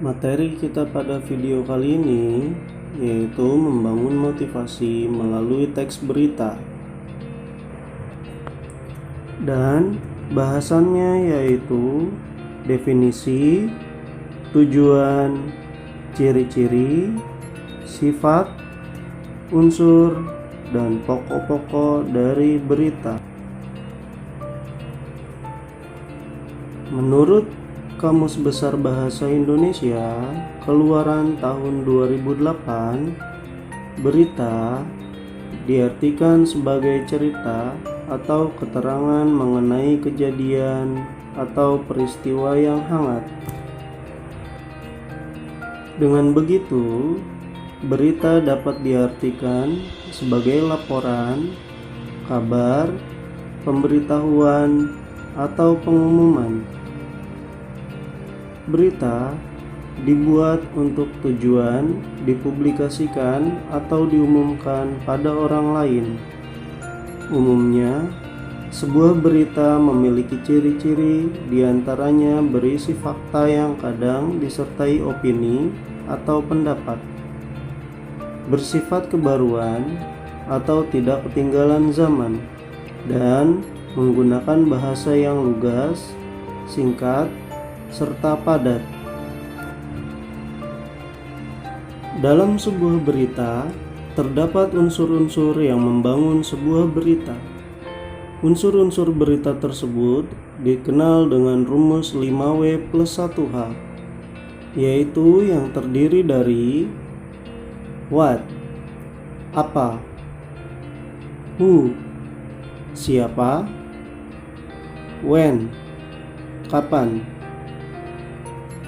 Materi kita pada video kali ini yaitu membangun motivasi melalui teks berita. Dan bahasannya yaitu definisi, tujuan, ciri-ciri, sifat, unsur, dan pokok-pokok dari berita. Menurut Kamus Besar Bahasa Indonesia keluaran tahun 2008, berita diartikan sebagai cerita atau keterangan mengenai kejadian atau peristiwa yang hangat. Dengan begitu, berita dapat diartikan sebagai laporan, kabar, pemberitahuan, atau pengumuman. Berita dibuat untuk tujuan dipublikasikan atau diumumkan pada orang lain. Umumnya, sebuah berita memiliki ciri-ciri, diantaranya berisi fakta yang kadang disertai opini atau pendapat, bersifat kebaruan atau tidak ketinggalan zaman, dan menggunakan bahasa yang lugas, singkat, serta padat. Dalam sebuah berita, terdapat unsur-unsur yang membangun sebuah berita. Unsur-unsur berita tersebut dikenal dengan rumus 5W+1H, yaitu yang terdiri dari what, apa, who, siapa, when, kapan,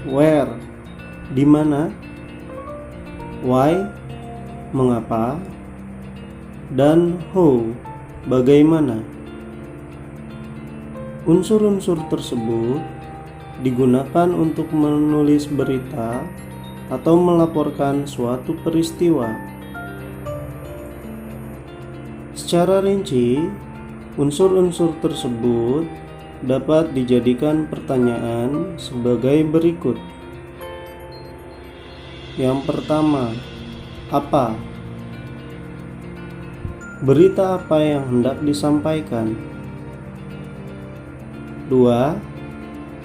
where, di mana, why, mengapa, dan how, bagaimana. Unsur-unsur tersebut digunakan untuk menulis berita atau melaporkan suatu peristiwa. Secara rinci, unsur-unsur tersebut dapat dijadikan pertanyaan sebagai berikut. Yang pertama, apa? Berita apa yang hendak disampaikan? 2.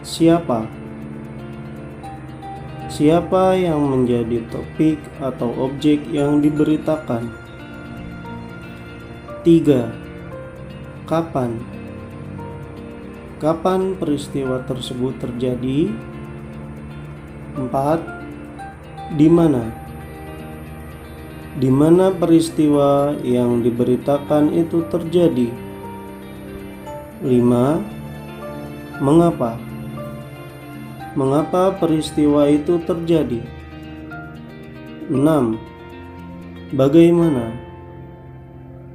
Siapa? Siapa yang menjadi topik atau objek yang diberitakan? 3. Kapan? Kapan peristiwa tersebut terjadi? 4. Di mana? Di mana peristiwa yang diberitakan itu terjadi? 5. Mengapa? Mengapa peristiwa itu terjadi? 6. Bagaimana?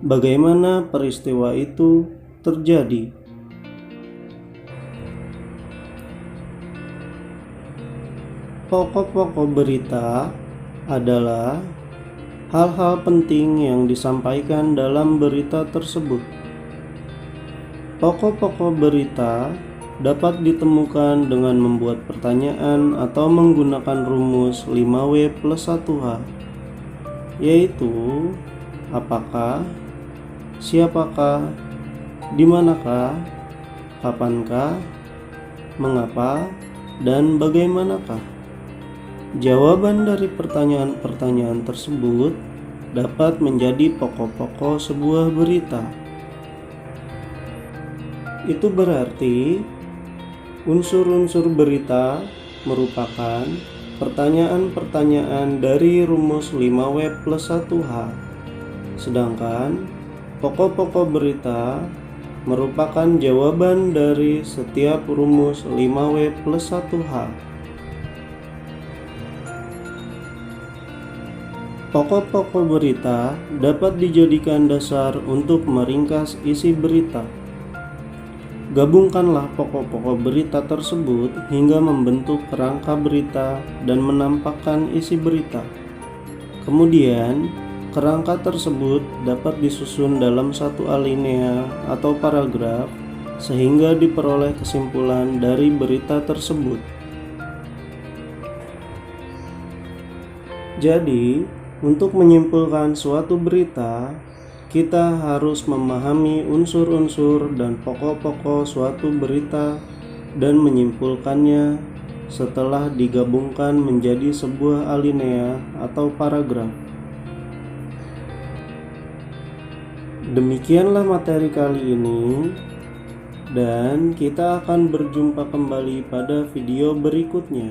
Bagaimana peristiwa itu terjadi? Pokok-pokok berita adalah hal-hal penting yang disampaikan dalam berita tersebut. Pokok-pokok berita dapat ditemukan dengan membuat pertanyaan atau menggunakan rumus 5W+1H, yaitu apakah, siapakah, dimanakah, kapankah, mengapa, dan bagaimanakah. Jawaban dari pertanyaan-pertanyaan tersebut dapat menjadi pokok-pokok sebuah berita. Itu berarti unsur-unsur berita merupakan pertanyaan-pertanyaan dari rumus 5W+1H, sedangkan pokok-pokok berita merupakan jawaban dari setiap rumus 5W+1H. Pokok-pokok berita dapat dijadikan dasar untuk meringkas isi berita. Gabungkanlah pokok-pokok berita tersebut hingga membentuk kerangka berita dan menampakkan isi berita. Kemudian, kerangka tersebut dapat disusun dalam satu alinea atau paragraf sehingga diperoleh kesimpulan dari berita tersebut. Jadi, untuk menyimpulkan suatu berita, kita harus memahami unsur-unsur dan pokok-pokok suatu berita dan menyimpulkannya setelah digabungkan menjadi sebuah alinea atau paragraf. Demikianlah materi kali ini, dan kita akan berjumpa kembali pada video berikutnya.